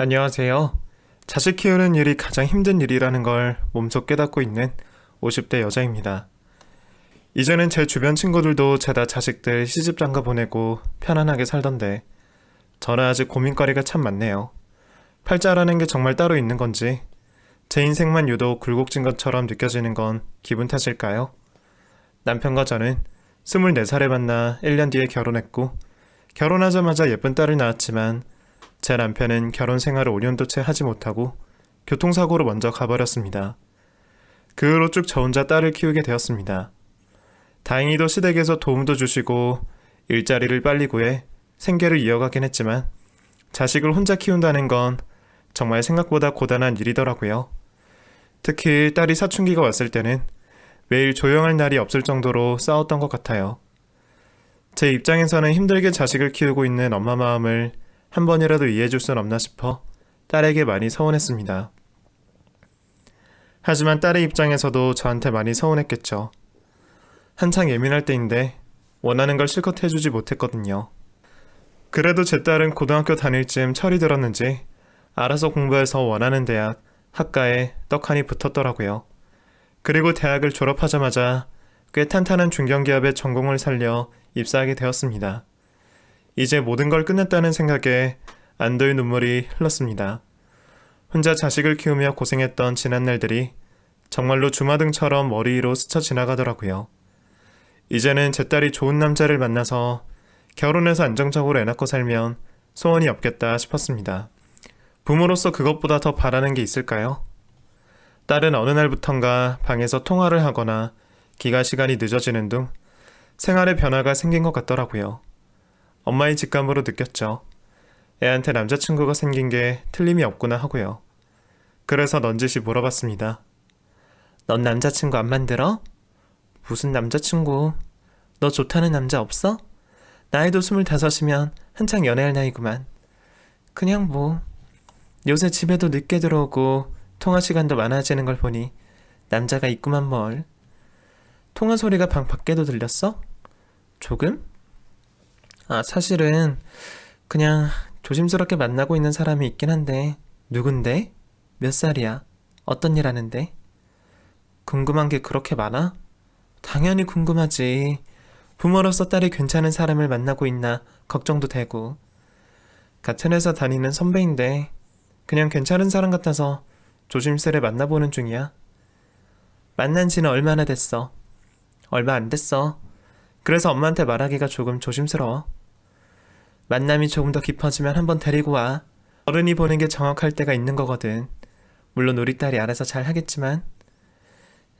안녕하세요. 자식 키우는 일이 가장 힘든 일이라는 걸 몸소 깨닫고 있는 50대 여자입니다. 이제는 제 주변 친구들도 죄다 자식들 시집 장가 보내고 편안하게 살던데 저는 아직 고민거리가 참 많네요. 팔자라는 게 정말 따로 있는 건지 제 인생만 유독 굴곡진 것처럼 느껴지는 건 기분 탓일까요? 남편과 저는 24살에 만나 1년 뒤에 결혼했고 결혼하자마자 예쁜 딸을 낳았지만 제 남편은 결혼 생활을 5년도 채 하지 못하고 교통사고로 먼저 가버렸습니다. 그 후로 쭉 저 혼자 딸을 키우게 되었습니다. 다행히도 시댁에서 도움도 주시고 일자리를 빨리 구해 생계를 이어가긴 했지만 자식을 혼자 키운다는 건 정말 생각보다 고단한 일이더라고요. 특히 딸이 사춘기가 왔을 때는 매일 조용할 날이 없을 정도로 싸웠던 것 같아요. 제 입장에서는 힘들게 자식을 키우고 있는 엄마 마음을 한 번이라도 이해해줄 순 없나 싶어 딸에게 많이 서운했습니다. 하지만 딸의 입장에서도 저한테 많이 서운했겠죠. 한창 예민할 때인데 원하는 걸 실컷 해주지 못했거든요. 그래도 제 딸은 고등학교 다닐 쯤 철이 들었는지 알아서 공부해서 원하는 대학, 학과에 떡하니 붙었더라고요. 그리고 대학을 졸업하자마자 꽤 탄탄한 중견기업에 전공을 살려 입사하게 되었습니다. 이제 모든 걸 끝냈다는 생각에 안도의 눈물이 흘렀습니다. 혼자 자식을 키우며 고생했던 지난 날들이 정말로 주마등처럼 머리 위로 스쳐 지나가더라고요. 이제는 제 딸이 좋은 남자를 만나서 결혼해서 안정적으로 애 낳고 살면 소원이 없겠다 싶었습니다. 부모로서 그것보다 더 바라는 게 있을까요? 딸은 어느 날부턴가 방에서 통화를 하거나 기가 시간이 늦어지는 등 생활에 변화가 생긴 것 같더라고요. 엄마의 직감으로 느꼈죠. 애한테 남자친구가 생긴 게 틀림이 없구나 하고요. 그래서 넌지시 물어봤습니다. 넌 남자친구 안 만들어? 무슨 남자친구? 너 좋다는 남자 없어? 나이도 25이면 한창 연애할 나이구만. 그냥 뭐 요새 집에도 늦게 들어오고 통화 시간도 많아지는 걸 보니 남자가 있구만 뭘. 통화 소리가 방 밖에도 들렸어? 조금? 사실은 그냥 조심스럽게 만나고 있는 사람이 있긴 한데 누군데? 몇 살이야? 어떤 일 하는데? 궁금한 게 그렇게 많아? 당연히 궁금하지. 부모로서 딸이 괜찮은 사람을 만나고 있나 걱정도 되고. 같은 회사 다니는 선배인데 그냥 괜찮은 사람 같아서 조심스레 만나보는 중이야. 만난 지는 얼마나 됐어? 얼마 안 됐어. 그래서 엄마한테 말하기가 조금 조심스러워. 만남이 조금 더 깊어지면 한번 데리고 와. 어른이 보는 게 정확할 때가 있는 거거든. 물론 우리 딸이 알아서 잘 하겠지만.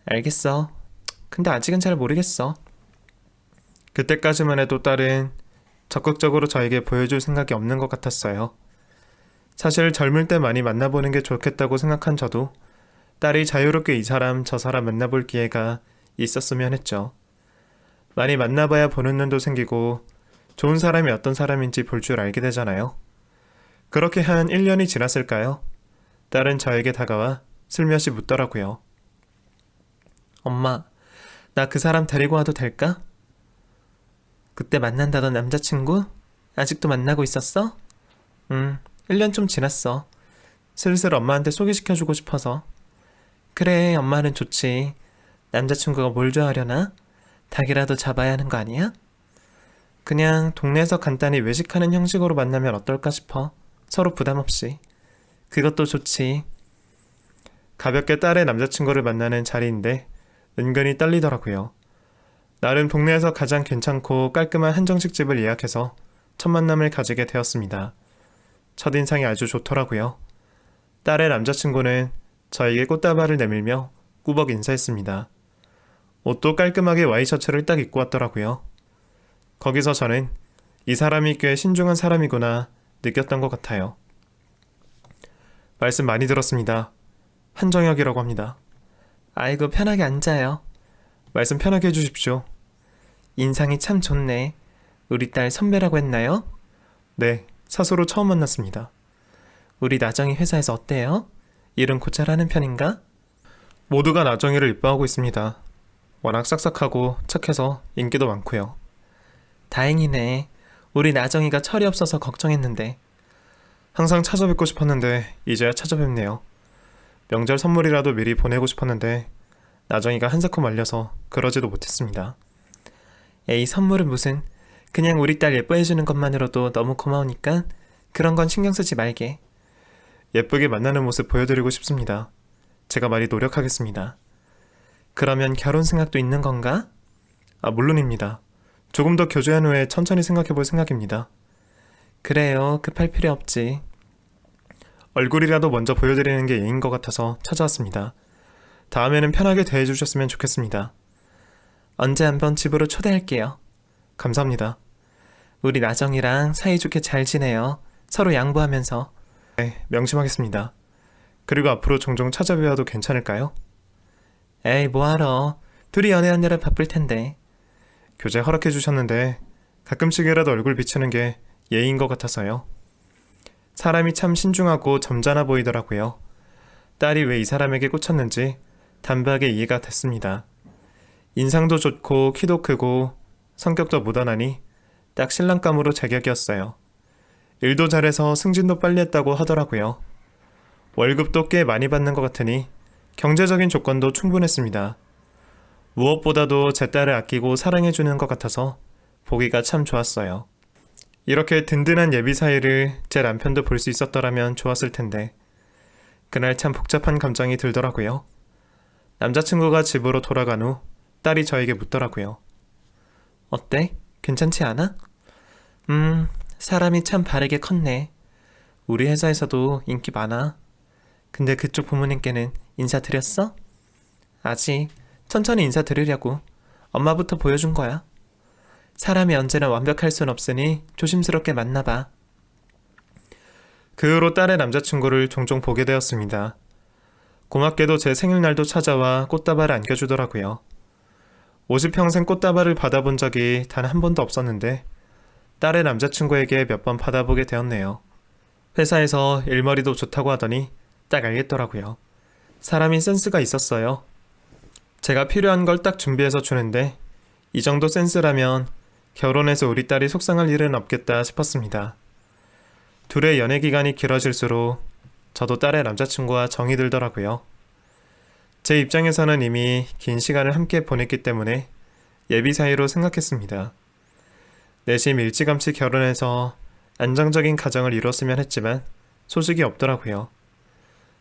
알겠어. 근데 아직은 잘 모르겠어. 그때까지만 해도 딸은 적극적으로 저에게 보여줄 생각이 없는 것 같았어요. 사실 젊을 때 많이 만나보는 게 좋겠다고 생각한 저도 딸이 자유롭게 이 사람 저 사람 만나볼 기회가 있었으면 했죠. 많이 만나봐야 보는 눈도 생기고 좋은 사람이 어떤 사람인지 볼 줄 알게 되잖아요. 그렇게 한 1년이 지났을까요? 딸은 저에게 다가와 슬며시 묻더라고요. 엄마, 나 그 사람 데리고 와도 될까? 그때 만난다던 남자친구? 아직도 만나고 있었어? 1년 좀 지났어. 슬슬 엄마한테 소개시켜주고 싶어서. 그래, 엄마는 좋지. 남자친구가 뭘 좋아하려나? 닭이라도 잡아야 하는 거 아니야? 그냥 동네에서 간단히 외식하는 형식으로 만나면 어떨까 싶어. 서로 부담 없이. 그것도 좋지. 가볍게 딸의 남자친구를 만나는 자리인데 은근히 떨리더라고요. 나름 동네에서 가장 괜찮고 깔끔한 한정식집을 예약해서 첫 만남을 가지게 되었습니다. 첫인상이 아주 좋더라고요. 딸의 남자친구는 저에게 꽃다발을 내밀며 꾸벅 인사했습니다. 옷도 깔끔하게 와이셔츠를 딱 입고 왔더라고요. 거기서 저는 이 사람이 꽤 신중한 사람이구나 느꼈던 것 같아요. 말씀 많이 들었습니다. 한정혁이라고 합니다. 아이고 편하게 앉아요. 말씀 편하게 해주십시오. 인상이 참 좋네. 우리 딸 선배라고 했나요? 네, 사수로 처음 만났습니다. 우리 나정이 회사에서 어때요? 일은 곧잘 하는 편인가? 모두가 나정이를 이뻐하고 있습니다. 워낙 싹싹하고 착해서 인기도 많고요. 다행이네. 우리 나정이가 철이 없어서 걱정했는데. 항상 찾아뵙고 싶었는데 이제야 찾아뵙네요. 명절 선물이라도 미리 보내고 싶었는데 나정이가 한사코 말려서 그러지도 못했습니다. 에이, 선물은 무슨. 그냥 우리 딸 예뻐해주는 것만으로도 너무 고마우니까 그런 건 신경 쓰지 말게. 예쁘게 만나는 모습 보여드리고 싶습니다. 제가 많이 노력하겠습니다. 그러면 결혼 생각도 있는 건가? 물론입니다. 조금 더 교제한 후에 천천히 생각해볼 생각입니다. 그래요. 급할 필요 없지. 얼굴이라도 먼저 보여드리는 게 예인 것 같아서 찾아왔습니다. 다음에는 편하게 대해주셨으면 좋겠습니다. 언제 한번 집으로 초대할게요. 감사합니다. 우리 나정이랑 사이좋게 잘 지내요. 서로 양보하면서. 네, 명심하겠습니다. 그리고 앞으로 종종 찾아뵈어도 괜찮을까요? 에이, 뭐하러. 둘이 연애하느라 바쁠 텐데. 교제 허락해 주셨는데 가끔씩이라도 얼굴 비추는 게 예의인 것 같아서요. 사람이 참 신중하고 점잖아 보이더라고요. 딸이 왜 이 사람에게 꽂혔는지 단박에 이해가 됐습니다. 인상도 좋고 키도 크고 성격도 무던하니 딱 신랑감으로 제격이었어요. 일도 잘해서 승진도 빨리 했다고 하더라고요. 월급도 꽤 많이 받는 것 같으니 경제적인 조건도 충분했습니다. 무엇보다도 제 딸을 아끼고 사랑해주는 것 같아서 보기가 참 좋았어요. 이렇게 든든한 예비 사이를 제 남편도 볼 수 있었더라면 좋았을 텐데 그날 참 복잡한 감정이 들더라고요. 남자친구가 집으로 돌아간 후 딸이 저에게 묻더라고요. 어때? 괜찮지 않아? 사람이 참 바르게 컸네. 우리 회사에서도 인기 많아. 근데 그쪽 부모님께는 인사드렸어? 아직. 천천히 인사드리려고. 엄마부터 보여준 거야. 사람이 언제나 완벽할 순 없으니 조심스럽게 만나봐. 그 후로 딸의 남자친구를 종종 보게 되었습니다. 고맙게도 제 생일날도 찾아와 꽃다발을 안겨주더라고요. 50평생 꽃다발을 받아본 적이 단 한 번도 없었는데 딸의 남자친구에게 몇 번 받아보게 되었네요. 회사에서 일머리도 좋다고 하더니 딱 알겠더라고요. 사람이 센스가 있었어요. 제가 필요한 걸 딱 준비해서 주는데 이 정도 센스라면 결혼해서 우리 딸이 속상할 일은 없겠다 싶었습니다. 둘의 연애 기간이 길어질수록 저도 딸의 남자친구와 정이 들더라고요. 제 입장에서는 이미 긴 시간을 함께 보냈기 때문에 예비 사이로 생각했습니다. 내심 일찌감치 결혼해서 안정적인 가정을 이뤘으면 했지만 소식이 없더라고요.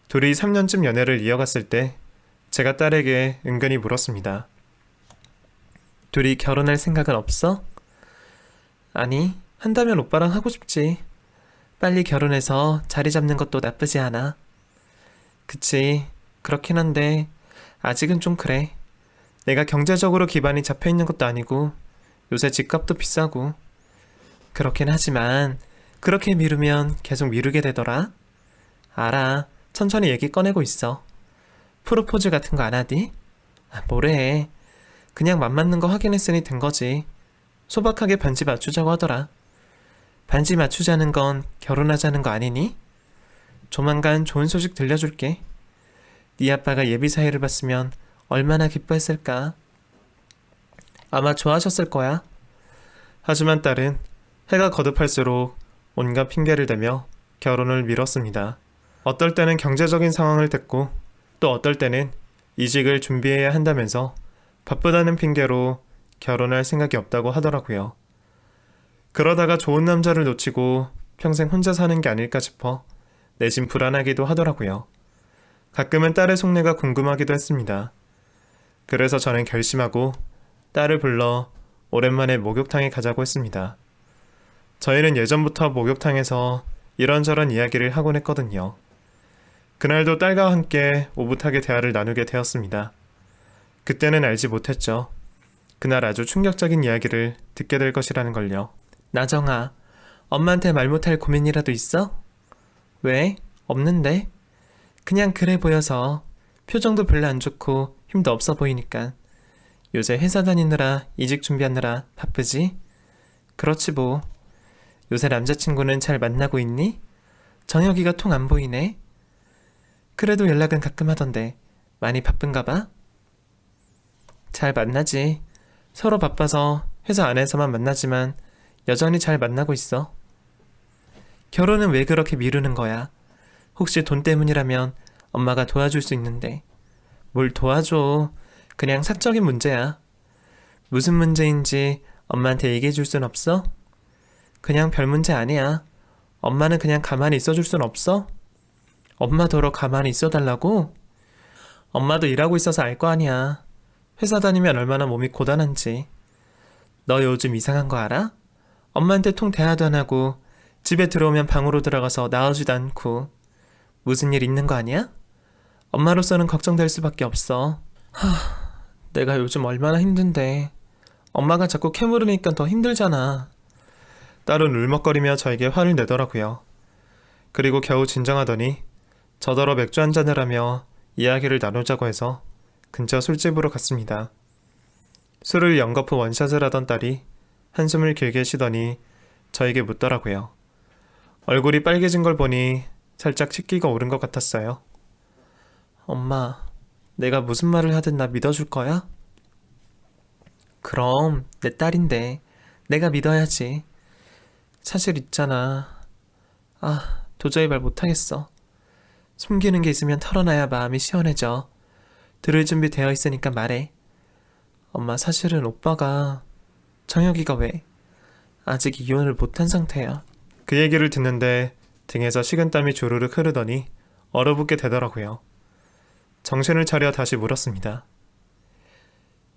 둘이 3년쯤 연애를 이어갔을 때 제가 딸에게 은근히 물었습니다. 둘이 결혼할 생각은 없어? 아니, 한다면 오빠랑 하고 싶지. 빨리 결혼해서 자리 잡는 것도 나쁘지 않아. 그치, 그렇긴 한데 아직은 좀 그래. 내가 경제적으로 기반이 잡혀있는 것도 아니고 요새 집값도 비싸고. 그렇긴 하지만 그렇게 미루면 계속 미루게 되더라. 알아, 천천히 얘기 꺼내고 있어. 프로포즈 같은 거 안 하디? 뭐래. 그냥 맘 맞는 거 확인했으니 된 거지. 소박하게 반지 맞추자고 하더라. 반지 맞추자는 건 결혼하자는 거 아니니? 조만간 좋은 소식 들려줄게. 네 아빠가 예비 사이를 봤으면 얼마나 기뻐했을까. 아마 좋아하셨을 거야. 하지만 딸은 해가 거듭할수록 온갖 핑계를 대며 결혼을 미뤘습니다. 어떨 때는 경제적인 상황을 댔고 또 어떨 때는 이직을 준비해야 한다면서 바쁘다는 핑계로 결혼할 생각이 없다고 하더라고요. 그러다가 좋은 남자를 놓치고 평생 혼자 사는 게 아닐까 싶어 내심 불안하기도 하더라고요. 가끔은 딸의 속내가 궁금하기도 했습니다. 그래서 저는 결심하고 딸을 불러 오랜만에 목욕탕에 가자고 했습니다. 저희는 예전부터 목욕탕에서 이런저런 이야기를 하곤 했거든요. 그날도 딸과 함께 오붓하게 대화를 나누게 되었습니다. 그때는 알지 못했죠. 그날 아주 충격적인 이야기를 듣게 될 것이라는 걸요. 나정아, 엄마한테 말 못할 고민이라도 있어? 왜? 없는데? 그냥 그래 보여서. 표정도 별로 안 좋고 힘도 없어 보이니까. 요새 회사 다니느라 이직 준비하느라 바쁘지? 그렇지 뭐. 요새 남자친구는 잘 만나고 있니? 정혁이가 통 안 보이네. 그래도 연락은 가끔 하던데 많이 바쁜가 봐? 잘 만나지. 서로 바빠서 회사 안에서만 만나지만 여전히 잘 만나고 있어. 결혼은 왜 그렇게 미루는 거야? 혹시 돈 때문이라면 엄마가 도와줄 수 있는데. 뭘 도와줘. 그냥 사적인 문제야. 무슨 문제인지 엄마한테 얘기해 줄 순 없어? 그냥 별 문제 아니야. 엄마는 그냥 가만히 있어줄 순 없어? 엄마더러 가만히 있어달라고? 엄마도 일하고 있어서 알 거 아니야. 회사 다니면 얼마나 몸이 고단한지. 너 요즘 이상한 거 알아? 엄마한테 통 대화도 안 하고 집에 들어오면 방으로 들어가서 나오지도 않고. 무슨 일 있는 거 아니야? 엄마로서는 걱정될 수밖에 없어. 내가 요즘 얼마나 힘든데. 엄마가 자꾸 캐물으니까 더 힘들잖아. 딸은 울먹거리며 저에게 화를 내더라고요. 그리고 겨우 진정하더니 저더러 맥주 한 잔을 하며 이야기를 나누자고 해서 근처 술집으로 갔습니다. 술을 연거푸 원샷을 하던 딸이 한숨을 길게 쉬더니 저에게 묻더라고요. 얼굴이 빨개진 걸 보니 살짝 식기가 오른 것 같았어요. 엄마, 내가 무슨 말을 하든 나 믿어줄 거야? 그럼 내 딸인데 내가 믿어야지. 사실 있잖아. 도저히 말 못하겠어. 숨기는 게 있으면 털어놔야 마음이 시원해져. 들을 준비 되어 있으니까 말해. 엄마, 사실은 오빠가 정혁이가 왜 아직 이혼을 못한 상태야. 그 얘기를 듣는데 등에서 식은땀이 주르륵 흐르더니 얼어붙게 되더라고요. 정신을 차려 다시 물었습니다.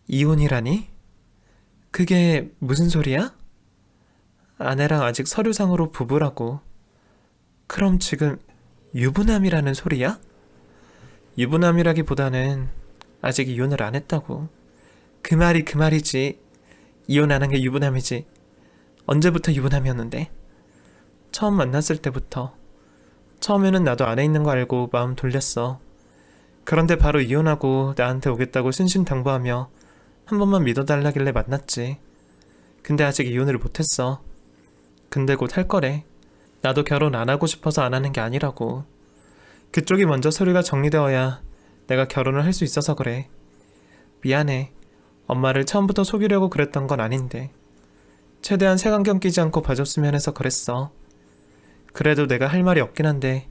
이혼이라니? 그게 무슨 소리야? 아내랑 아직 서류상으로 부부라고. 그럼 지금 유부남이라는 소리야? 유부남이라기보다는 아직 이혼을 안 했다고. 그 말이 그 말이지. 이혼 안 한 게 유부남이지. 언제부터 유부남이었는데? 처음 만났을 때부터. 처음에는 나도 안에 있는 거 알고 마음 돌렸어. 그런데 바로 이혼하고 나한테 오겠다고 신신당부하며 한 번만 믿어달라길래 만났지. 근데 아직 이혼을 못했어. 근데 곧 할 거래. 나도 결혼 안 하고 싶어서 안 하는 게 아니라고. 그쪽이 먼저 서류가 정리되어야 내가 결혼을 할 수 있어서 그래. 미안해. 엄마를 처음부터 속이려고 그랬던 건 아닌데. 최대한 색안경 끼지 않고 봐줬으면 해서 그랬어. 그래도 내가 할 말이 없긴 한데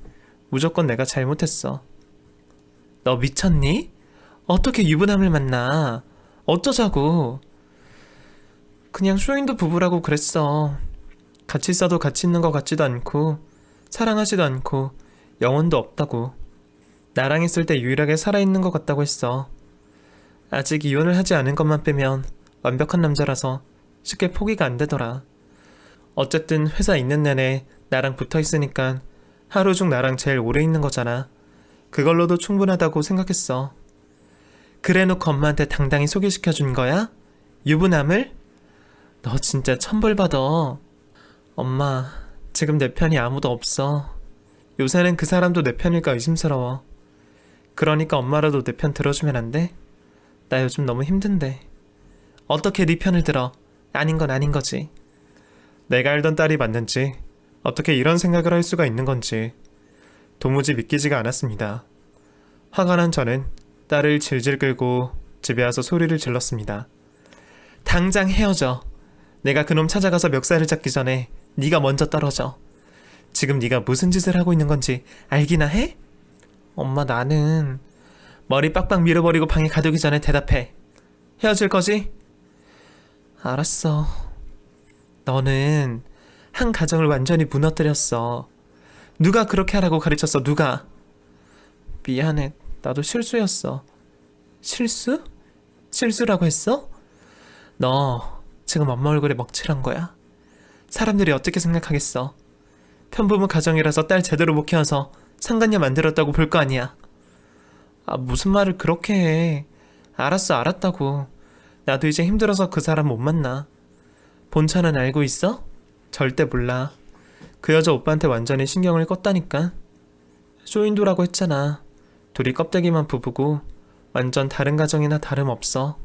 무조건 내가 잘못했어. 너 미쳤니? 어떻게 유부남을 만나? 어쩌자고? 그냥 쇼윈도 부부라고 그랬어. 같이 있어도 같이 있는 것 같지도 않고 사랑하지도 않고 영혼도 없다고. 나랑 있을 때 유일하게 살아있는 것 같다고 했어. 아직 이혼을 하지 않은 것만 빼면 완벽한 남자라서 쉽게 포기가 안 되더라. 어쨌든 회사 있는 내내 나랑 붙어있으니까 하루 중 나랑 제일 오래 있는 거잖아. 그걸로도 충분하다고 생각했어. 그래놓고 엄마한테 당당히 소개시켜준 거야? 유부남을? 너 진짜 천벌받아. 엄마, 지금 내 편이 아무도 없어. 요새는 그 사람도 내 편일까 의심스러워. 그러니까 엄마라도 내 편 들어주면 안 돼? 나 요즘 너무 힘든데. 어떻게 네 편을 들어? 아닌 건 아닌 거지. 내가 알던 딸이 맞는지, 어떻게 이런 생각을 할 수가 있는 건지 도무지 믿기지가 않았습니다. 화가 난 저는 딸을 질질 끌고 집에 와서 소리를 질렀습니다. 당장 헤어져. 내가 그놈 찾아가서 멱살을 잡기 전에 네가 먼저 떨어져. 지금 네가 무슨 짓을 하고 있는 건지 알기나 해? 엄마, 나는 머리 빡빡 밀어버리고 방에 가두기 전에 대답해. 헤어질 거지? 알았어. 너는 한 가정을 완전히 무너뜨렸어. 누가 그렇게 하라고 가르쳤어? 누가? 미안해. 나도 실수였어. 실수? 실수라고 했어? 너 지금 엄마 얼굴에 먹칠한 거야. 사람들이 어떻게 생각하겠어? 편부모 가정이라서 딸 제대로 못 키워서 상간녀 만들었다고 볼 거 아니야. 무슨 말을 그렇게 해. 알았어, 알았다고. 나도 이제 힘들어서 그 사람 못 만나. 본처는 알고 있어? 절대 몰라. 그 여자 오빠한테 완전히 신경을 껐다니까. 쇼윈도라고 했잖아. 둘이 껍데기만 부부고 완전 다른 가정이나 다름없어.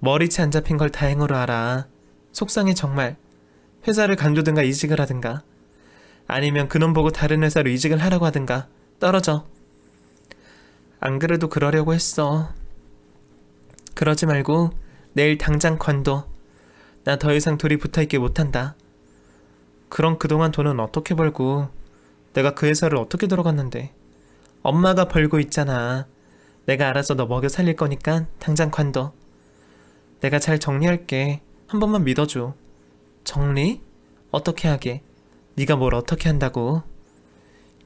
머리채 안 잡힌 걸 다행으로 알아. 속상해 정말. 회사를 간두든가 이직을 하든가 아니면 그놈 보고 다른 회사로 이직을 하라고 하든가 떨어져. 안 그래도 그러려고 했어. 그러지 말고 내일 당장 관둬. 나 더 이상 둘이 붙어있게 못한다. 그럼 그동안 돈은 어떻게 벌고 내가 그 회사를 어떻게 들어갔는데. 엄마가 벌고 있잖아. 내가 알아서 너 먹여 살릴 거니까 당장 관둬. 내가 잘 정리할게. 한 번만 믿어줘. 정리? 어떻게 하게? 네가 뭘 어떻게 한다고?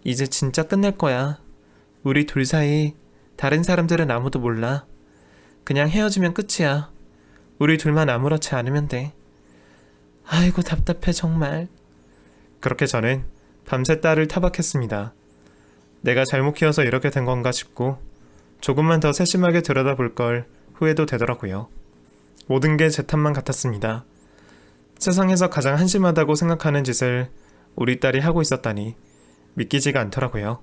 이제 진짜 끝낼 거야. 우리 둘 사이 다른 사람들은 아무도 몰라. 그냥 헤어지면 끝이야. 우리 둘만 아무렇지 않으면 돼. 아이고 답답해 정말. 그렇게 저는 밤새 딸을 타박했습니다. 내가 잘못 키워서 이렇게 된 건가 싶고 조금만 더 세심하게 들여다볼 걸 후회도 되더라고요. 모든 게 제 탓만 같았습니다. 세상에서 가장 한심하다고 생각하는 짓을 우리 딸이 하고 있었다니 믿기지가 않더라고요.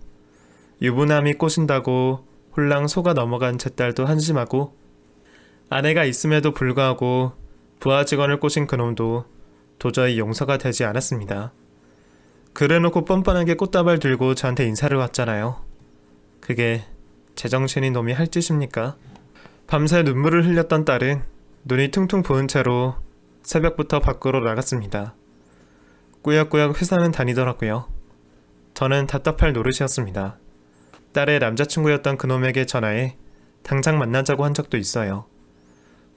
유부남이 꼬신다고 홀랑 속아 넘어간 제 딸도 한심하고 아내가 있음에도 불구하고 부하 직원을 꼬신 그놈도 도저히 용서가 되지 않았습니다. 그래놓고 뻔뻔하게 꽃다발 들고 저한테 인사를 왔잖아요. 그게 제정신인 놈이 할 짓입니까? 밤새 눈물을 흘렸던 딸은 눈이 퉁퉁 부은 채로 새벽부터 밖으로 나갔습니다. 꾸역꾸역 회사는 다니더라고요. 저는 답답할 노릇이었습니다. 딸의 남자친구였던 그놈에게 전화해 당장 만나자고 한 적도 있어요.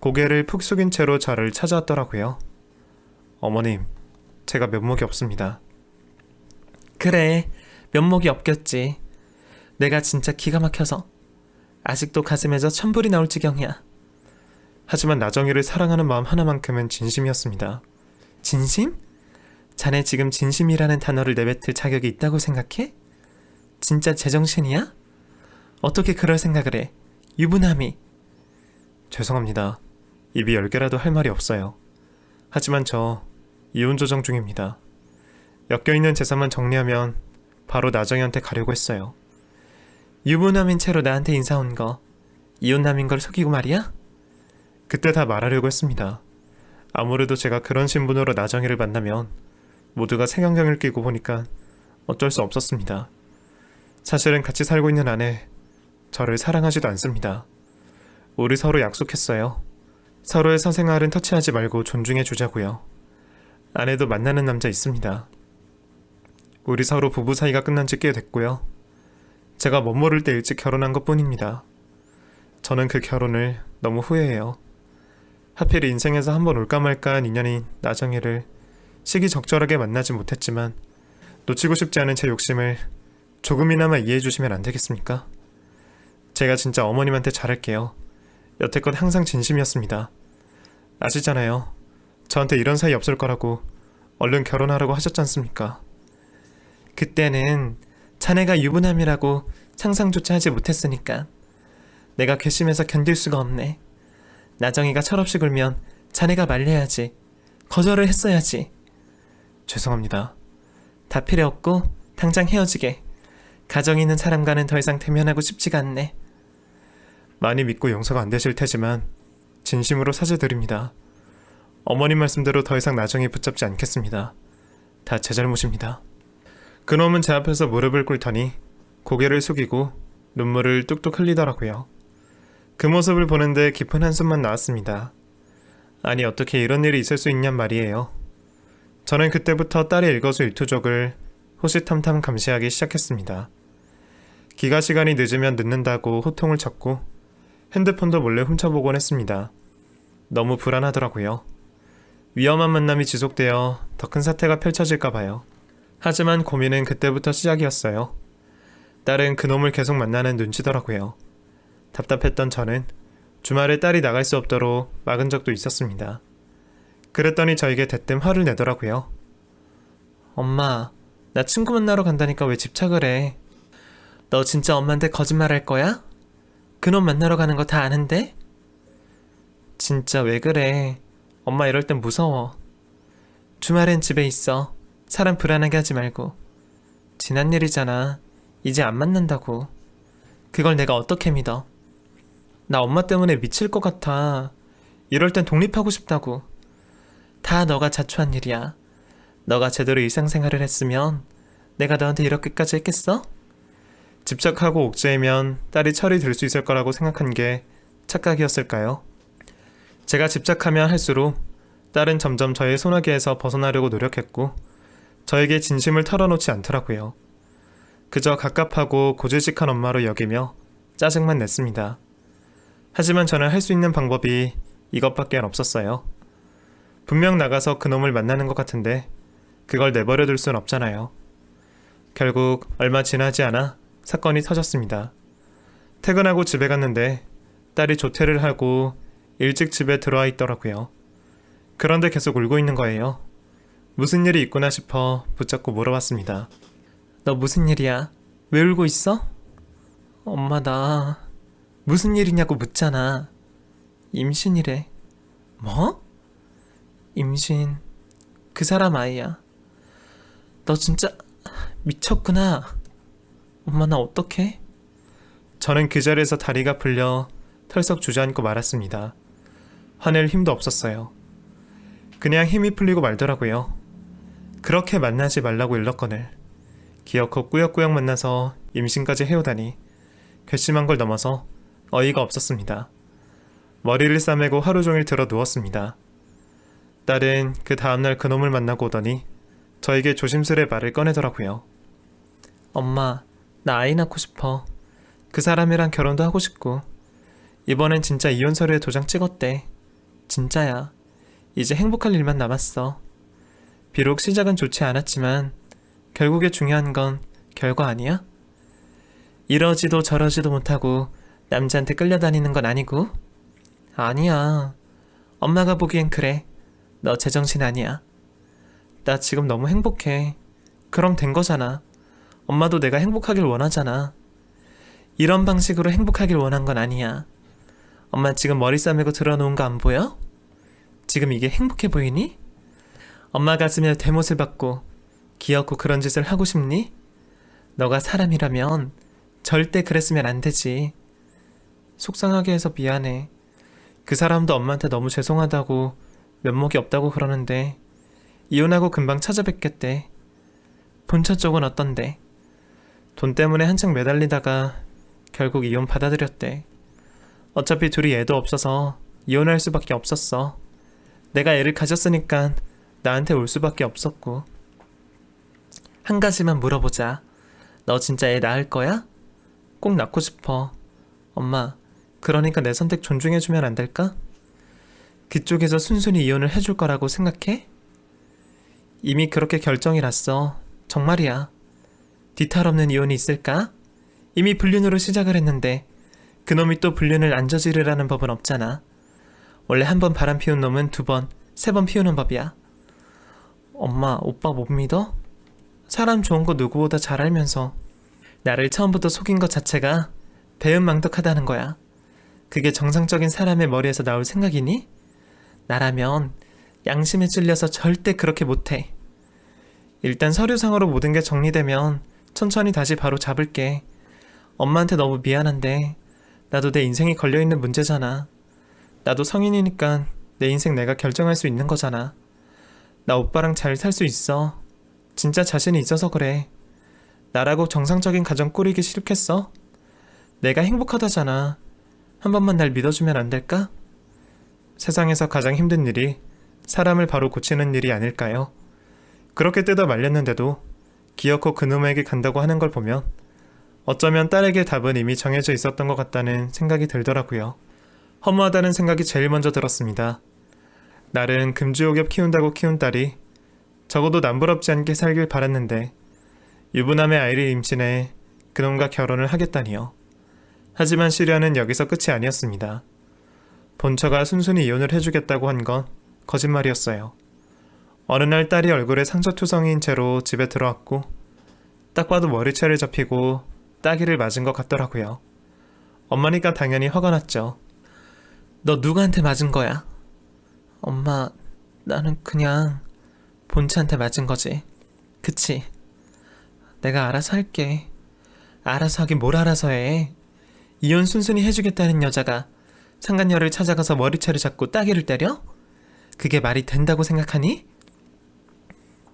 고개를 푹 숙인 채로 저를 찾아왔더라고요. 어머님, 제가 면목이 없습니다. 그래, 면목이 없겠지. 내가 진짜 기가 막혀서 아직도 가슴에서 천불이 나올 지경이야. 하지만 나정이를 사랑하는 마음 하나만큼은 진심이었습니다. 진심? 자네 지금 진심이라는 단어를 내뱉을 자격이 있다고 생각해? 진짜 제정신이야? 어떻게 그럴 생각을 해? 유부남이. 죄송합니다. 입이 10개라도 할 말이 없어요. 하지만 저 이혼 조정 중입니다. 엮여있는 재산만 정리하면 바로 나정이한테 가려고 했어요. 유부남인 채로 나한테 인사 온 거 이혼남인 걸 속이고 말이야? 그때 다 말하려고 했습니다. 아무래도 제가 그런 신분으로 나정이를 만나면 모두가 색안경을 끼고 보니까 어쩔 수 없었습니다. 사실은 같이 살고 있는 아내, 저를 사랑하지도 않습니다. 우리 서로 약속했어요. 서로의 사생활은 터치하지 말고 존중해 주자고요. 아내도 만나는 남자 있습니다. 우리 서로 부부 사이가 끝난 지 꽤 됐고요. 제가 멋 모를 때 일찍 결혼한 것 뿐입니다. 저는 그 결혼을 너무 후회해요. 하필 인생에서 한번 올까 말까한 인연인 나정이를 시기적절하게 만나지 못했지만 놓치고 싶지 않은 제 욕심을 조금이나마 이해해 주시면 안 되겠습니까? 제가 진짜 어머님한테 잘할게요. 여태껏 항상 진심이었습니다. 아시잖아요. 저한테 이런 사이 없을 거라고 얼른 결혼하라고 하셨지 않습니까? 그때는 자네가 유부남이라고 상상조차 하지 못했으니까 내가 괘씸해서 견딜 수가 없네. 나정이가 철없이 굴면 자네가 말려야지. 거절을 했어야지. 죄송합니다. 다 필요 없고 당장 헤어지게. 가정 있는 사람과는 더 이상 대면하고 싶지가 않네. 많이 믿고 용서가 안 되실 테지만 진심으로 사죄드립니다. 어머님 말씀대로 더 이상 나정이 붙잡지 않겠습니다. 다 제 잘못입니다. 그놈은 제 앞에서 무릎을 꿇더니 고개를 숙이고 눈물을 뚝뚝 흘리더라고요. 그 모습을 보는데 깊은 한숨만 나왔습니다. 아니 어떻게 이런 일이 있을 수 있냔 말이에요. 저는 그때부터 딸의 일거수일투족을 호시탐탐 감시하기 시작했습니다. 기가 시간이 늦으면 늦는다고 호통을 쳤고 핸드폰도 몰래 훔쳐보곤 했습니다. 너무 불안하더라고요. 위험한 만남이 지속되어 더 큰 사태가 펼쳐질까 봐요. 하지만 고민은 그때부터 시작이었어요. 딸은 그놈을 계속 만나는 눈치더라고요. 답답했던 저는 주말에 딸이 나갈 수 없도록 막은 적도 있었습니다. 그랬더니 저에게 대뜸 화를 내더라고요. 엄마, 나 친구 만나러 간다니까 왜 집착을 해? 너 진짜 엄마한테 거짓말할 거야? 그놈 만나러 가는 거 다 아는데? 진짜 왜 그래? 엄마 이럴 땐 무서워. 주말엔 집에 있어. 사람 불안하게 하지 말고. 지난 일이잖아. 이제 안 만난다고. 그걸 내가 어떻게 믿어? 나 엄마 때문에 미칠 것 같아. 이럴 땐 독립하고 싶다고. 다 너가 자초한 일이야. 너가 제대로 일상생활을 했으면 내가 너한테 이렇게까지 했겠어? 집착하고 옥죄이면 딸이 철이 들 수 있을 거라고 생각한 게 착각이었을까요? 제가 집착하면 할수록 딸은 점점 저의 소나기에서 벗어나려고 노력했고 저에게 진심을 털어놓지 않더라고요. 그저 갑갑하고 고질직한 엄마로 여기며 짜증만 냈습니다. 하지만 저는 할 수 있는 방법이 이것밖에 없었어요. 분명 나가서 그놈을 만나는 것 같은데 그걸 내버려둘 순 없잖아요. 결국 얼마 지나지 않아 사건이 터졌습니다. 퇴근하고 집에 갔는데 딸이 조퇴를 하고 일찍 집에 들어와 있더라고요. 그런데 계속 울고 있는 거예요. 무슨 일이 있구나 싶어 붙잡고 물어봤습니다. 너 무슨 일이야? 왜 울고 있어? 엄마 나 무슨 일이냐고 묻잖아. 임신이래. 뭐? 임신. 그 사람 아이야. 너 진짜 미쳤구나. 엄마 나 어떡해? 저는 그 자리에서 다리가 풀려 털썩 주저앉고 말았습니다. 화낼 힘도 없었어요. 그냥 힘이 풀리고 말더라고요. 그렇게 만나지 말라고 일렀거늘. 기어코 꾸역꾸역 만나서 임신까지 해오다니 괘씸한 걸 넘어서 어이가 없었습니다. 머리를 싸매고 하루 종일 들어 누웠습니다. 딸은 그 다음날 그놈을 만나고 오더니 저에게 조심스레 말을 꺼내더라고요. 엄마 나 아이 낳고 싶어. 그 사람이랑 결혼도 하고 싶고. 이번엔 진짜 이혼 서류에 도장 찍었대. 진짜야. 이제 행복할 일만 남았어. 비록 시작은 좋지 않았지만 결국에 중요한 건 결과 아니야? 이러지도 저러지도 못하고 남자한테 끌려다니는 건 아니고? 아니야. 엄마가 보기엔 그래. 너 제정신 아니야. 나 지금 너무 행복해. 그럼 된 거잖아. 엄마도 내가 행복하길 원하잖아. 이런 방식으로 행복하길 원한 건 아니야. 엄마 지금 머리 싸매고 들어놓은 거 안 보여? 지금 이게 행복해 보이니? 엄마 가슴에 대못을 받고 귀엽고 그런 짓을 하고 싶니? 너가 사람이라면 절대 그랬으면 안 되지. 속상하게 해서 미안해. 그 사람도 엄마한테 너무 죄송하다고 면목이 없다고 그러는데 이혼하고 금방 찾아뵙겠대. 본처 쪽은 어떤데? 돈 때문에 한창 매달리다가 결국 이혼 받아들였대. 어차피 둘이 애도 없어서 이혼할 수밖에 없었어. 내가 애를 가졌으니까 나한테 올 수밖에 없었고. 한 가지만 물어보자. 너 진짜 애 낳을 거야? 꼭 낳고 싶어. 엄마, 그러니까 내 선택 존중해주면 안 될까? 그쪽에서 순순히 이혼을 해줄 거라고 생각해? 이미 그렇게 결정이 났어. 정말이야. 뒤탈 없는 이혼이 있을까? 이미 불륜으로 시작을 했는데 그놈이 또 불륜을 안 저지르라는 법은 없잖아. 원래 한 번 바람 피운 놈은 두 번, 세 번 피우는 법이야. 엄마, 오빠 못 믿어? 사람 좋은 거 누구보다 잘 알면서 나를 처음부터 속인 것 자체가 배은망덕하다는 거야. 그게 정상적인 사람의 머리에서 나올 생각이니? 나라면 양심에 찔려서 절대 그렇게 못해. 일단 서류상으로 모든 게 정리되면 천천히 다시 바로 잡을게. 엄마한테 너무 미안한데 나도 내 인생이 걸려있는 문제잖아. 나도 성인이니까 내 인생 내가 결정할 수 있는 거잖아. 나 오빠랑 잘 살 수 있어. 진짜 자신이 있어서 그래. 나라고 정상적인 가정 꾸리기 싫겠어? 내가 행복하다잖아. 한 번만 날 믿어주면 안 될까? 세상에서 가장 힘든 일이 사람을 바로 고치는 일이 아닐까요? 그렇게 뜯어 말렸는데도 기어코 그놈에게 간다고 하는 걸 보면 어쩌면 딸에게 답은 이미 정해져 있었던 것 같다는 생각이 들더라고요. 허무하다는 생각이 제일 먼저 들었습니다. 날은 금주옥엽 키운다고 키운 딸이 적어도 남부럽지 않게 살길 바랐는데 유부남의 아이를 임신해 그놈과 결혼을 하겠다니요. 하지만 시련은 여기서 끝이 아니었습니다. 본처가 순순히 이혼을 해주겠다고 한 건 거짓말이었어요. 어느 날 딸이 얼굴에 상처투성이인 채로 집에 들어왔고 딱 봐도 머리채를 접히고 따귀를 맞은 것 같더라고요. 엄마니까 당연히 화가 났죠. 너 누구한테 맞은 거야? 엄마, 나는 그냥 본체한테 맞은 거지. 그치? 내가 알아서 할게. 알아서 하긴 뭘 알아서 해. 이혼 순순히 해주겠다는 여자가 상간녀를 찾아가서 머리채를 잡고 따귀를 때려? 그게 말이 된다고 생각하니?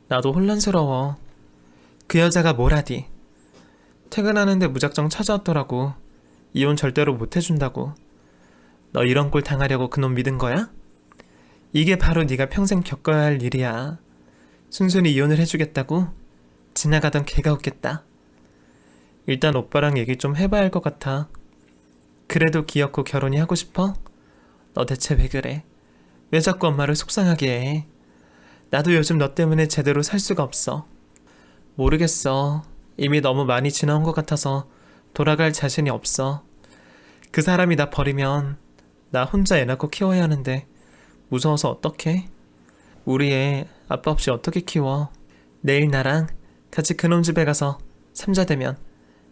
나도 혼란스러워. 그 여자가 뭘 하디? 퇴근하는데 무작정 찾아왔더라고. 이혼 절대로 못 해준다고. 너 이런 꼴 당하려고 그놈 믿은 거야? 이게 바로 네가 평생 겪어야 할 일이야. 순순히 이혼을 해주겠다고? 지나가던 걔가 웃겠다. 일단 오빠랑 얘기 좀 해봐야 할 것 같아. 그래도 귀엽고 결혼이 하고 싶어? 너 대체 왜 그래? 왜 자꾸 엄마를 속상하게 해? 나도 요즘 너 때문에 제대로 살 수가 없어. 모르겠어. 이미 너무 많이 지나온 것 같아서 돌아갈 자신이 없어. 그 사람이 나 버리면 나 혼자 애 낳고 키워야 하는데 무서워서 어떡해? 우리 애 아빠 없이 어떻게 키워? 내일 나랑 같이 그놈 집에 가서 삼자 대면,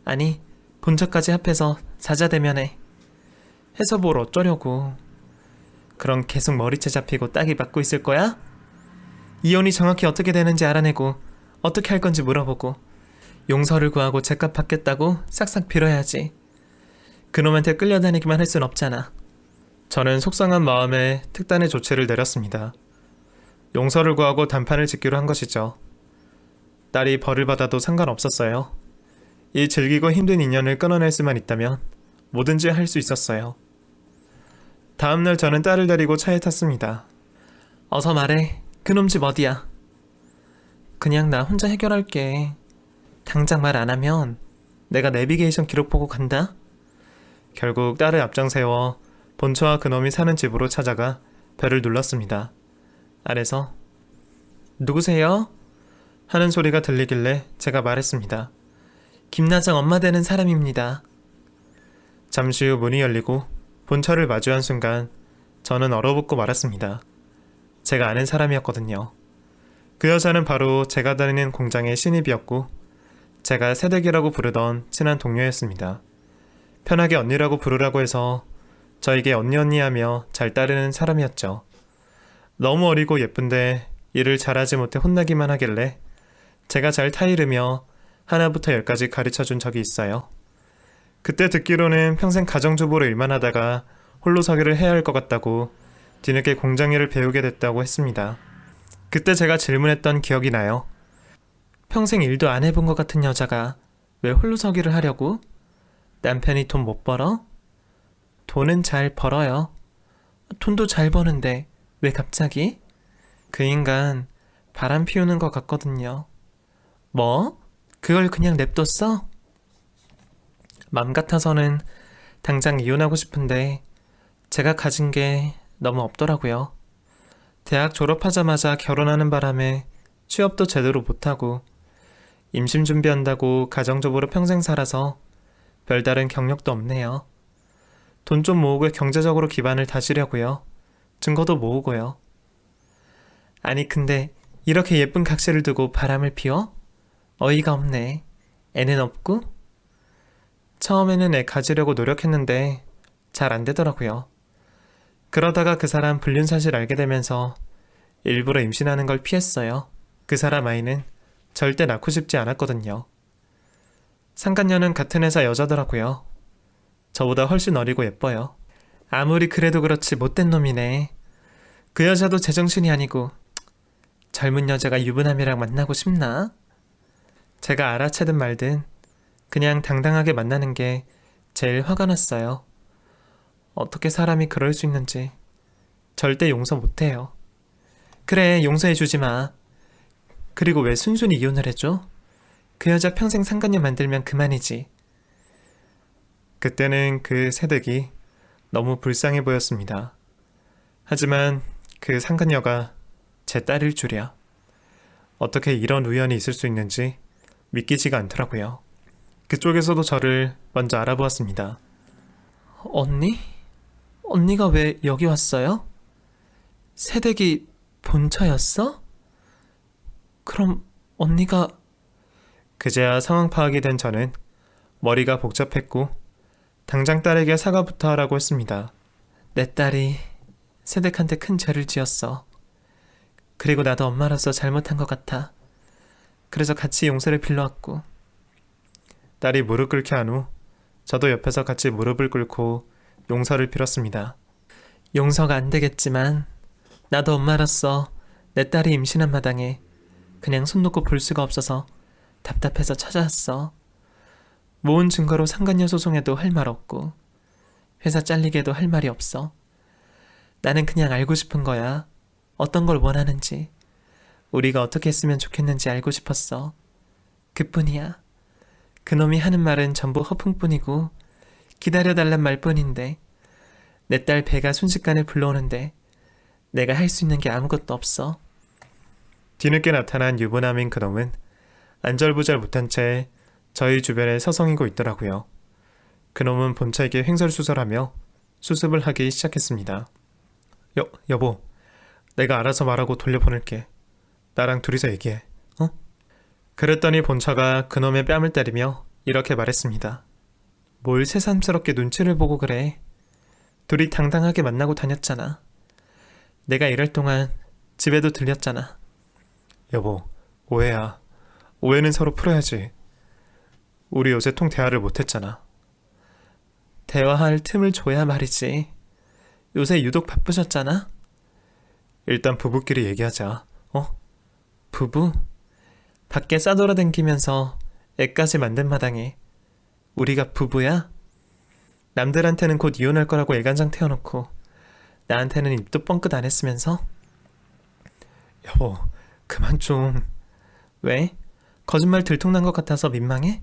아니 본처까지 합해서 사자 대면해. 해서 뭘 어쩌려고. 그럼 계속 머리채 잡히고 딱이 맞고 있을 거야? 이혼이 정확히 어떻게 되는지 알아내고 어떻게 할 건지 물어보고 용서를 구하고 제값 받겠다고 싹싹 빌어야지. 그놈한테 끌려다니기만 할 순 없잖아. 저는 속상한 마음에 특단의 조치를 내렸습니다. 용서를 구하고 단판을 짓기로 한 것이죠. 딸이 벌을 받아도 상관없었어요. 이 즐기고 힘든 인연을 끊어낼 수만 있다면 뭐든지 할 수 있었어요. 다음날 저는 딸을 데리고 차에 탔습니다. 어서 말해. 그놈 집 어디야? 그냥 나 혼자 해결할게. 당장 말 안 하면 내가 내비게이션 기록 보고 간다. 결국 딸을 앞장 세워 본처와 그놈이 사는 집으로 찾아가 벨을 눌렀습니다. 아래서 누구세요? 하는 소리가 들리길래 제가 말했습니다. 김나장 엄마 되는 사람입니다. 잠시 후 문이 열리고 본처를 마주한 순간 저는 얼어붙고 말았습니다. 제가 아는 사람이었거든요. 그 여자는 바로 제가 다니는 공장의 신입이었고 제가 새댁이라고 부르던 친한 동료였습니다. 편하게 언니라고 부르라고 해서 저에게 언니 하며 잘 따르는 사람이었죠. 너무 어리고 예쁜데 일을 잘하지 못해 혼나기만 하길래 제가 잘 타이르며 하나부터 열까지 가르쳐준 적이 있어요. 그때 듣기로는 평생 가정주부로 일만 하다가 홀로 서기를 해야 할 것 같다고 뒤늦게 공장 일을 배우게 됐다고 했습니다. 그때 제가 질문했던 기억이 나요. 평생 일도 안 해본 것 같은 여자가 왜 홀로 서기를 하려고? 남편이 돈 못 벌어? 돈은 잘 벌어요. 돈도 잘 버는데 왜 갑자기? 그 인간 바람 피우는 것 같거든요. 뭐? 그걸 그냥 냅뒀어? 맘 같아서는 당장 이혼하고 싶은데 제가 가진 게 너무 없더라고요. 대학 졸업하자마자 결혼하는 바람에 취업도 제대로 못하고 임신 준비한다고 가정주부로 평생 살아서 별다른 경력도 없네요. 돈 좀 모으고 경제적으로 기반을 다지려고요. 증거도 모으고요. 아니 근데 이렇게 예쁜 각시를 두고 바람을 피워? 어이가 없네. 애는 없고? 처음에는 애 가지려고 노력했는데 잘 안 되더라고요. 그러다가 그 사람 불륜 사실 알게 되면서 일부러 임신하는 걸 피했어요. 그 사람 아이는 절대 낳고 싶지 않았거든요. 상간녀는 같은 회사 여자더라고요. 저보다 훨씬 어리고 예뻐요. 아무리 그래도 그렇지 못된 놈이네. 그 여자도 제정신이 아니고 젊은 여자가 유부남이랑 만나고 싶나? 제가 알아채든 말든 그냥 당당하게 만나는 게 제일 화가 났어요. 어떻게 사람이 그럴 수 있는지 절대 용서 못해요. 그래, 용서해주지 마. 그리고 왜 순순히 이혼을 해줘? 그 여자 평생 상간녀 만들면 그만이지. 그때는 그 새댁이 너무 불쌍해 보였습니다. 하지만 그 상간녀가 제 딸일 줄이야. 어떻게 이런 우연이 있을 수 있는지 믿기지가 않더라고요. 그쪽에서도 저를 먼저 알아보았습니다. 언니? 언니가 왜 여기 왔어요? 새댁이 본처였어? 그럼 언니가... 그제야 상황 파악이 된 저는 머리가 복잡했고 당장 딸에게 사과부터 하라고 했습니다. 내 딸이 새댁한테 큰 죄를 지었어. 그리고 나도 엄마로서 잘못한 것 같아. 그래서 같이 용서를 빌려왔고. 딸이 무릎 꿇게 한 후 저도 옆에서 같이 무릎을 꿇고 용서를 빌었습니다. 용서가 안 되겠지만 나도 엄마로서 내 딸이 임신한 마당에 그냥 손 놓고 볼 수가 없어서 답답해서 찾아왔어. 모은 증거로 상간녀 소송에도 할 말 없고 회사 잘리게도 할 말이 없어. 나는 그냥 알고 싶은 거야. 어떤 걸 원하는지. 우리가 어떻게 했으면 좋겠는지 알고 싶었어. 그뿐이야. 그놈이 하는 말은 전부 허풍뿐이고 기다려달란 말뿐인데 내 딸 배가 순식간에 불러오는데 내가 할 수 있는 게 아무것도 없어. 뒤늦게 나타난 유부남인 그놈은 안절부절 못한 채 저희 주변에 서성이고 있더라고요. 그놈은 본차에게 횡설수설하며 수습을 하기 시작했습니다. 여보, 내가 알아서 말하고 돌려보낼게. 나랑 둘이서 얘기해, 어? 그랬더니 본차가 그놈의 뺨을 때리며 이렇게 말했습니다. 뭘 새삼스럽게 눈치를 보고 그래. 둘이 당당하게 만나고 다녔잖아. 내가 이럴 동안 집에도 들렸잖아. 여보, 오해야. 오해는 서로 풀어야지. 우리 요새 통 대화를 못했잖아. 대화할 틈을 줘야 말이지. 요새 유독 바쁘셨잖아. 일단 부부끼리 얘기하자, 어? 부부? 밖에 싸돌아다니면서 애까지 만든 마당에 우리가 부부야? 남들한테는 곧 이혼할 거라고 애간장 태워놓고 나한테는 입도 뻥끗 안 했으면서? 여보, 그만 좀. 왜? 거짓말 들통난 것 같아서 민망해?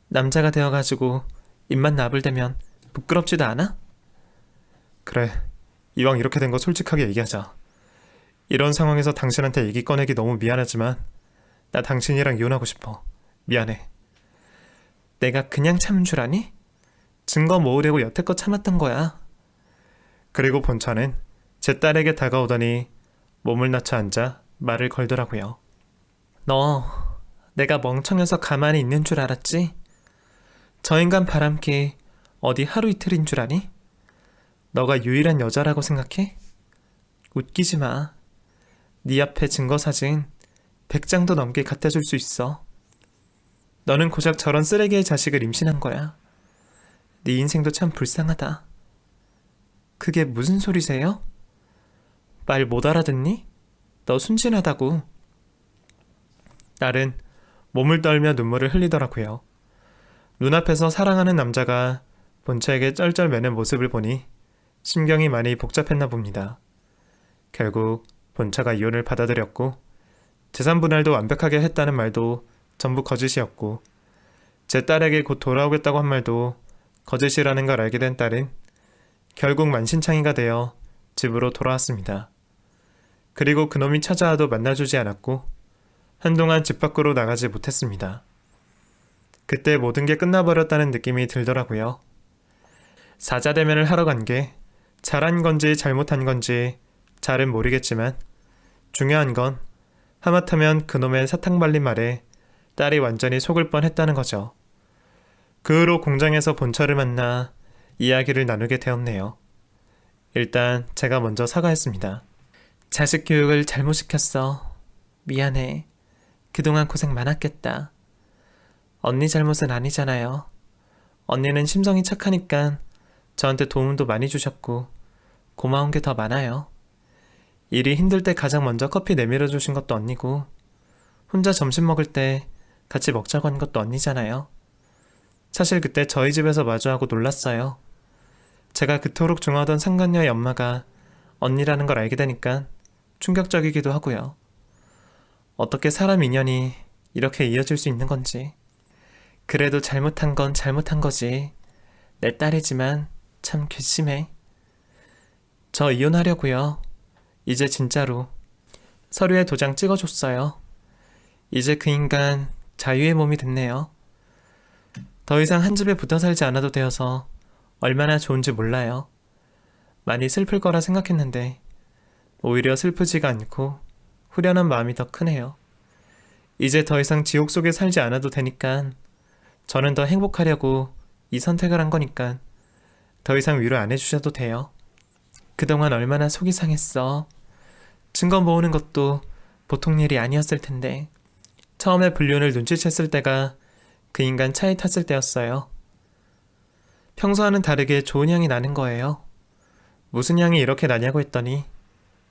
남자가 되어가지고 입만 나불대면 부끄럽지도 않아? 그래, 이왕 이렇게 된 거 솔직하게 얘기하자. 이런 상황에서 당신한테 얘기 꺼내기 너무 미안하지만 나 당신이랑 이혼하고 싶어. 미안해. 내가 그냥 참은 줄 아니? 증거 모으려고 여태껏 참았던 거야. 그리고 본차는 제 딸에게 다가오더니 몸을 낮춰 앉아 말을 걸더라고요. 너 내가 멍청해서 가만히 있는 줄 알았지? 저 인간 바람기 어디 하루 이틀인 줄 아니? 너가 유일한 여자라고 생각해? 웃기지 마. 네 앞에 증거 사진 100장도 넘게 갖다 줄 수 있어. 너는 고작 저런 쓰레기의 자식을 임신한 거야. 네 인생도 참 불쌍하다. 그게 무슨 소리세요? 말 못 알아듣니? 너 순진하다고. 딸은 몸을 떨며 눈물을 흘리더라고요. 눈앞에서 사랑하는 남자가 본차에게 쩔쩔매는 모습을 보니 심경이 많이 복잡했나 봅니다. 결국 본차가 이혼을 받아들였고 재산 분할도 완벽하게 했다는 말도 전부 거짓이었고 제 딸에게 곧 돌아오겠다고 한 말도 거짓이라는 걸 알게 된 딸은 결국 만신창이가 되어 집으로 돌아왔습니다. 그리고 그놈이 찾아와도 만나주지 않았고 한동안 집 밖으로 나가지 못했습니다. 그때 모든 게 끝나버렸다는 느낌이 들더라고요. 사자대면을 하러 간 게 잘한 건지 잘못한 건지 잘은 모르겠지만 중요한 건 하마터면 그놈의 사탕 발린 말에 딸이 완전히 속을 뻔했다는 거죠. 그 후로 공장에서 본처를 만나 이야기를 나누게 되었네요. 일단 제가 먼저 사과했습니다. 자식 교육을 잘못 시켰어. 미안해. 그동안 고생 많았겠다. 언니 잘못은 아니잖아요. 언니는 심성이 착하니까 저한테 도움도 많이 주셨고 고마운 게 더 많아요. 일이 힘들 때 가장 먼저 커피 내밀어 주신 것도 언니고 혼자 점심 먹을 때 같이 먹자고 한 것도 언니잖아요. 사실 그때 저희 집에서 마주하고 놀랐어요. 제가 그토록 좋아하던 상간녀의 엄마가 언니라는 걸 알게 되니까 충격적이기도 하고요. 어떻게 사람 인연이 이렇게 이어질 수 있는 건지. 그래도 잘못한 건 잘못한 거지. 내 딸이지만 참 괘씸해. 저 이혼하려고요. 이제 진짜로. 서류에 도장 찍어줬어요. 이제 그 인간 자유의 몸이 됐네요. 더 이상 한 집에 붙어 살지 않아도 되어서 얼마나 좋은지 몰라요. 많이 슬플 거라 생각했는데 오히려 슬프지가 않고 후련한 마음이 더 크네요. 이제 더 이상 지옥 속에 살지 않아도 되니까 저는 더 행복하려고 이 선택을 한 거니까 더 이상 위로 안 해주셔도 돼요. 그동안 얼마나 속이 상했어. 증거 모으는 것도 보통 일이 아니었을 텐데 처음에 불륜을 눈치챘을 때가 그 인간 차에 탔을 때였어요. 평소와는 다르게 좋은 향이 나는 거예요. 무슨 향이 이렇게 나냐고 했더니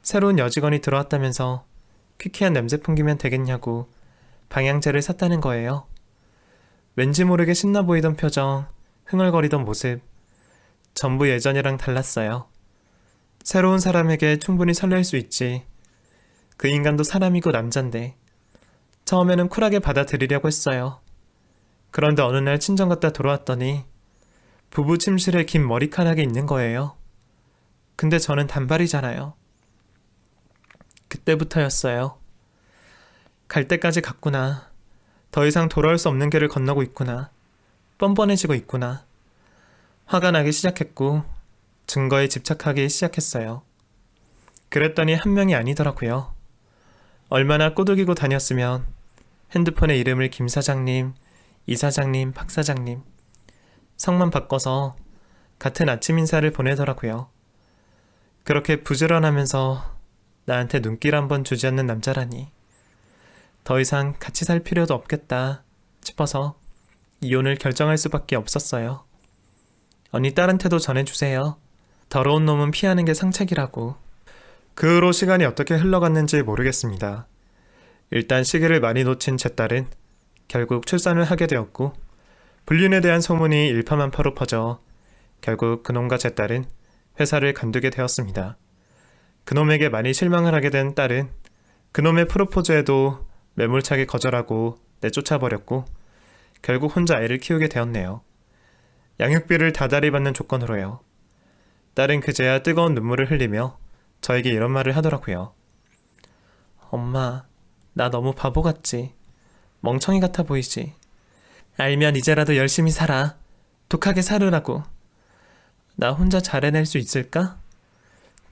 새로운 여직원이 들어왔다면서 퀴퀴한 냄새 풍기면 되겠냐고 방향제를 샀다는 거예요. 왠지 모르게 신나 보이던 표정, 흥얼거리던 모습, 전부 예전이랑 달랐어요. 새로운 사람에게 충분히 설렐 수 있지. 그 인간도 사람이고 남잔데 처음에는 쿨하게 받아들이려고 했어요. 그런데 어느 날 친정 갔다 돌아왔더니 부부 침실에 긴 머리카락이 있는 거예요. 근데 저는 단발이잖아요. 그때부터였어요. 갈 때까지 갔구나. 더 이상 돌아올 수 없는 길을 건너고 있구나. 뻔뻔해지고 있구나. 화가 나기 시작했고 증거에 집착하기 시작했어요. 그랬더니 한 명이 아니더라고요. 얼마나 꼬드기고 다녔으면 핸드폰에 이름을 김 사장님, 이 사장님, 박 사장님 성만 바꿔서 같은 아침 인사를 보내더라고요. 그렇게 부지런하면서 나한테 눈길 한번 주지 않는 남자라니 더 이상 같이 살 필요도 없겠다 싶어서 이혼을 결정할 수밖에 없었어요. 언니 딸한테도 전해주세요. 더러운 놈은 피하는 게 상책이라고. 그 후로 시간이 어떻게 흘러갔는지 모르겠습니다. 일단 시기를 많이 놓친 제 딸은 결국 출산을 하게 되었고 불륜에 대한 소문이 일파만파로 퍼져 결국 그놈과 제 딸은 회사를 간두게 되었습니다. 그놈에게 많이 실망을 하게 된 딸은 그놈의 프로포즈에도 매몰차게 거절하고 내쫓아버렸고 결국 혼자 아이를 키우게 되었네요. 양육비를 다달이 받는 조건으로요. 딸은 그제야 뜨거운 눈물을 흘리며 저에게 이런 말을 하더라고요. 엄마, 나 너무 바보 같지? 멍청이 같아 보이지? 알면 이제라도 열심히 살아. 독하게 살으라고. 나 혼자 잘 해낼 수 있을까?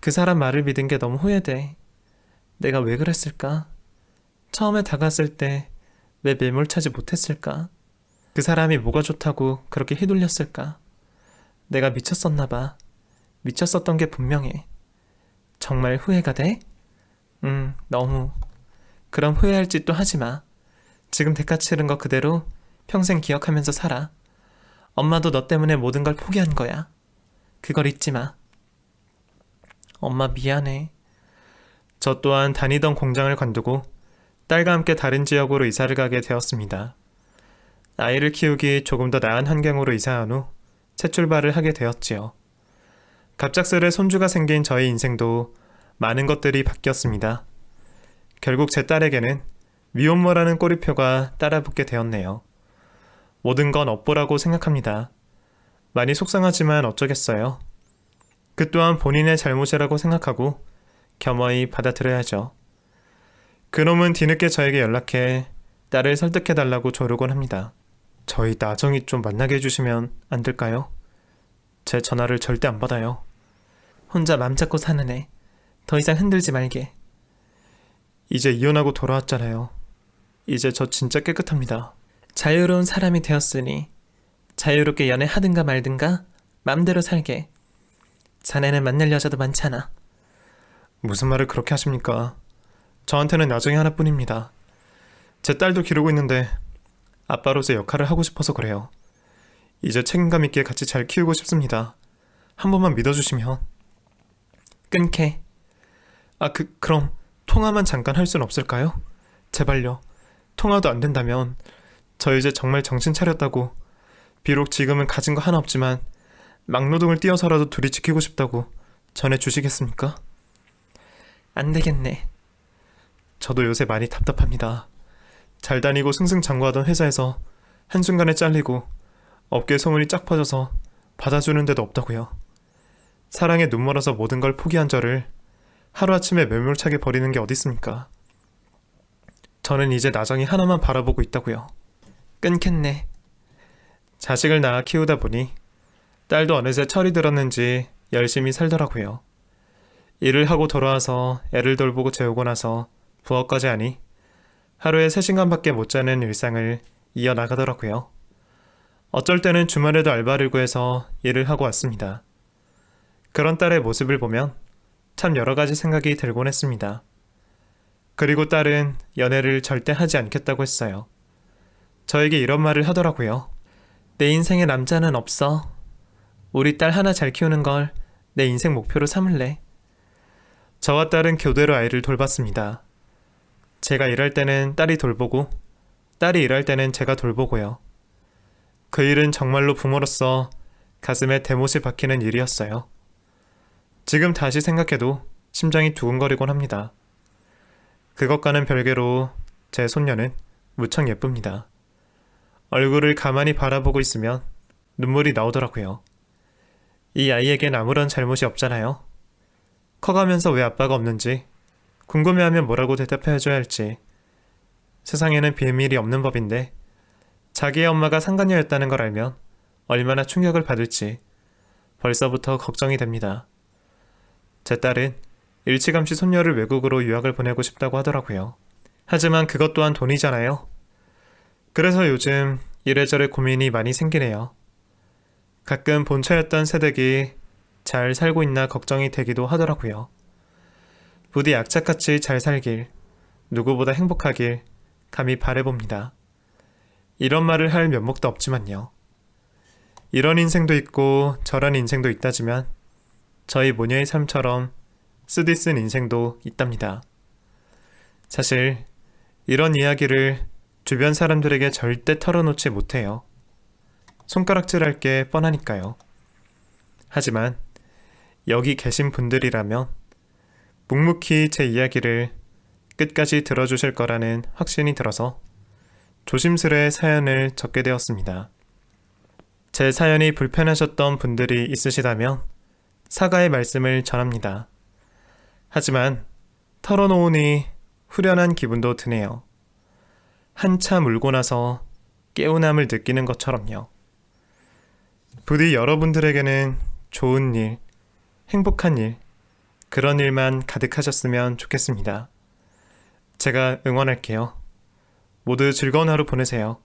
그 사람 말을 믿은 게 너무 후회돼. 내가 왜 그랬을까? 처음에 다가갔을 때 왜 매몰차지 못했을까? 그 사람이 뭐가 좋다고 그렇게 휘둘렸을까? 내가 미쳤었나 봐. 미쳤었던 게 분명해. 정말 후회가 돼? 너무. 그럼 후회할 짓도 하지 마. 지금 대가 치른 거 그대로 평생 기억하면서 살아. 엄마도 너 때문에 모든 걸 포기한 거야. 그걸 잊지 마. 엄마 미안해. 저 또한 다니던 공장을 관두고 딸과 함께 다른 지역으로 이사를 가게 되었습니다. 아이를 키우기 조금 더 나은 환경으로 이사한 후 새 출발을 하게 되었지요. 갑작스레 손주가 생긴 저의 인생도 많은 것들이 바뀌었습니다. 결국 제 딸에게는 미혼모라는 꼬리표가 따라붙게 되었네요. 모든 건 업보라고 생각합니다. 많이 속상하지만 어쩌겠어요. 그 또한 본인의 잘못이라고 생각하고 겸허히 받아들여야죠. 그놈은 뒤늦게 저에게 연락해 딸을 설득해달라고 조르곤 합니다. 저희 나정이 좀 만나게 해주시면 안 될까요? 제 전화를 절대 안 받아요. 혼자 맘 잡고 사는 애. 더 이상 흔들지 말게. 이제 이혼하고 돌아왔잖아요. 이제 저 진짜 깨끗합니다. 자유로운 사람이 되었으니 자유롭게 연애하든가 말든가 맘대로 살게. 자네는 만날 여자도 많잖아. 무슨 말을 그렇게 하십니까? 저한테는 나정이 하나뿐입니다. 제 딸도 기르고 있는데 아빠로서 역할을 하고 싶어서 그래요. 이제 책임감 있게 같이 잘 키우고 싶습니다. 한 번만 믿어주시면. 끊게. 그럼 통화만 잠깐 할 순 없을까요? 제발요. 통화도 안 된다면 저 이제 정말 정신 차렸다고, 비록 지금은 가진 거 하나 없지만 막노동을 뛰어서라도 둘이 지키고 싶다고 전해주시겠습니까? 안 되겠네. 저도 요새 많이 답답합니다. 잘 다니고 승승장구하던 회사에서 한순간에 잘리고 업계 소문이 쫙 퍼져서 받아주는 데도 없다고요. 사랑에 눈멀어서 모든 걸 포기한 저를 하루아침에 매몰차게 버리는 게 어딨습니까? 저는 이제 나정이 하나만 바라보고 있다고요. 끊겠네. 자식을 낳아 키우다 보니 딸도 어느새 철이 들었는지 열심히 살더라고요. 일을 하고 돌아와서 애를 돌보고 재우고 나서 부엌까지 하니 하루에 3시간밖에 못 자는 일상을 이어나가더라고요. 어쩔 때는 주말에도 알바를 구해서 일을 하고 왔습니다. 그런 딸의 모습을 보면 참 여러 가지 생각이 들곤 했습니다. 그리고 딸은 연애를 절대 하지 않겠다고 했어요. 저에게 이런 말을 하더라고요. 내 인생에 남자는 없어. 우리 딸 하나 잘 키우는 걸 내 인생 목표로 삼을래. 저와 딸은 교대로 아이를 돌봤습니다. 제가 일할 때는 딸이 돌보고 딸이 일할 때는 제가 돌보고요. 그 일은 정말로 부모로서 가슴에 대못이 박히는 일이었어요. 지금 다시 생각해도 심장이 두근거리곤 합니다. 그것과는 별개로 제 손녀는 무척 예쁩니다. 얼굴을 가만히 바라보고 있으면 눈물이 나오더라고요. 이 아이에겐 아무런 잘못이 없잖아요. 커가면서 왜 아빠가 없는지, 궁금해하면 뭐라고 대답해줘야 할지. 세상에는 비밀이 없는 법인데 자기의 엄마가 상간녀였다는 걸 알면 얼마나 충격을 받을지 벌써부터 걱정이 됩니다. 제 딸은 일찌감치 손녀를 외국으로 유학을 보내고 싶다고 하더라고요. 하지만 그것 또한 돈이잖아요. 그래서 요즘 이래저래 고민이 많이 생기네요. 가끔 본처였던 새댁이 잘 살고 있나 걱정이 되기도 하더라고요. 부디 악착같이 잘 살길, 누구보다 행복하길 감히 바라봅니다. 이런 말을 할 면목도 없지만요. 이런 인생도 있고 저런 인생도 있다지만 저희 모녀의 삶처럼 쓰디쓴 인생도 있답니다. 사실 이런 이야기를 주변 사람들에게 절대 털어놓지 못해요. 손가락질할 게 뻔하니까요. 하지만 여기 계신 분들이라면 묵묵히 제 이야기를 끝까지 들어주실 거라는 확신이 들어서 조심스레 사연을 적게 되었습니다. 제 사연이 불편하셨던 분들이 있으시다면 사과의 말씀을 전합니다. 하지만 털어놓으니 후련한 기분도 드네요. 한참 울고 나서 개운함을 느끼는 것처럼요. 부디 여러분들에게는 좋은 일, 행복한 일, 그런 일만 가득하셨으면 좋겠습니다. 제가 응원할게요. 모두 즐거운 하루 보내세요.